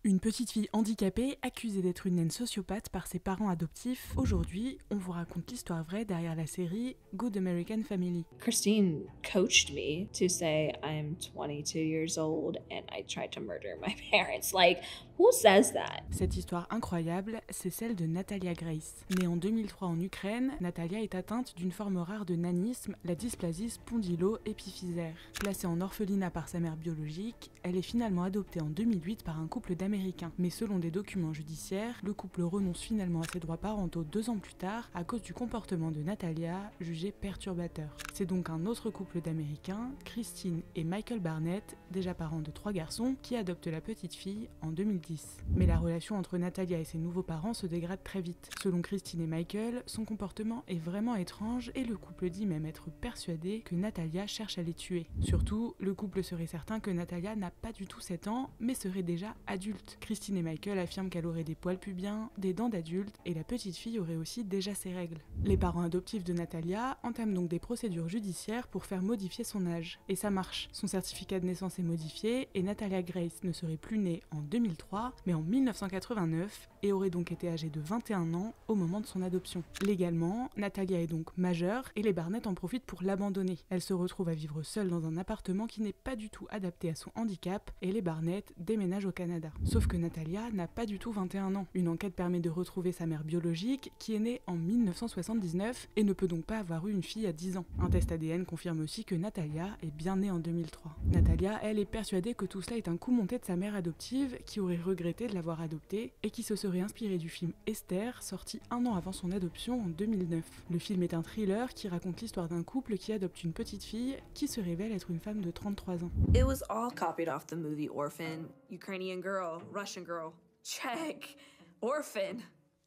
Une petite fille handicapée accusée d'être une naine sociopathe par ses parents adoptifs. Aujourd'hui, on vous raconte l'histoire vraie derrière la série Good American Family. Christine coached me to say I'm 22 years old and I tried to murder my parents. Like, who says that? Cette histoire incroyable, c'est celle de Natalia Grace. Née en 2003 en Ukraine, Natalia est atteinte d'une forme rare de nanisme, la dysplasie spondylo-épiphysaire. Placée en orphelinat par sa mère biologique, elle est finalement adoptée en 2008 par un couple d'Américains. Mais selon des documents judiciaires, le couple renonce finalement à ses droits parentaux 2 ans plus tard à cause du comportement de Natalia, jugé perturbateur. C'est donc un autre couple d'Américains, Christine et Michael Barnett, déjà parents de 3 garçons, qui adoptent la petite fille en 2010. Mais la relation entre Natalia et ses nouveaux parents se dégrade très vite. Selon Christine et Michael, son comportement est vraiment étrange et le couple dit même être persuadé que Natalia cherche à les tuer. Surtout, le couple serait certain que Natalia n'a pas du tout 7 ans, mais serait déjà adulte. Christine et Michael affirment qu'elle aurait des poils pubiens, des dents d'adulte et la petite fille aurait aussi déjà ses règles. Les parents adoptifs de Natalia entament donc des procédures judiciaires pour faire modifier son âge. Et ça marche. Son certificat de naissance est modifié et Natalia Grace ne serait plus née en 2003, mais en 1989 et aurait donc été âgée de 21 ans au moment de son adoption. Légalement, Natalia est donc majeure et les Barnett en profitent pour l'abandonner. Elle se retrouve à vivre seule dans un appartement qui n'est pas du tout adapté à son handicap et les Barnett déménagent au Canada. Sauf que Natalia n'a pas du tout 21 ans. Une enquête permet de retrouver sa mère biologique qui est née en 1979 et ne peut donc pas avoir eu une fille à 10 ans. Un test ADN confirme aussi que Natalia est bien née en 2003. Natalia, elle, est persuadée que tout cela est un coup monté de sa mère adoptive qui aurait regretté de l'avoir adoptée et qui se serait inspiré du film Esther, sorti 1 an avant son adoption en 2009. Le film est un thriller qui raconte l'histoire d'un couple qui adopte une petite fille qui se révèle être une femme de 33 ans. It was all copied off the movie Orphan. Ukrainian girl, Russian girl. Check. Orphan.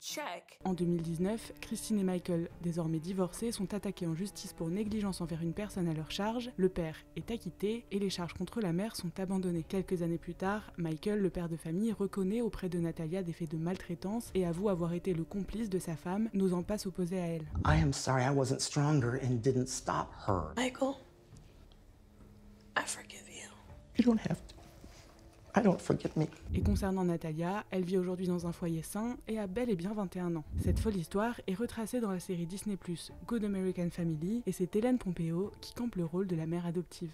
Check. En 2019, Christine et Michael, désormais divorcés, sont attaqués en justice pour négligence envers une personne à leur charge, le père est acquitté et les charges contre la mère sont abandonnées. Quelques années plus tard, Michael, le père de famille, reconnaît auprès de Natalia des faits de maltraitance et avoue avoir été le complice de sa femme, n'osant pas s'opposer à elle. I am sorry I wasn't stronger and didn't stop her. Michael, I forgive you. You don't have to. I don't forgive me. Et concernant Natalia, elle vit aujourd'hui dans un foyer sain et a bel et bien 21 ans. Cette folle histoire est retracée dans la série Disney+, Good American Family, et c'est Hélène Pompeo qui campe le rôle de la mère adoptive.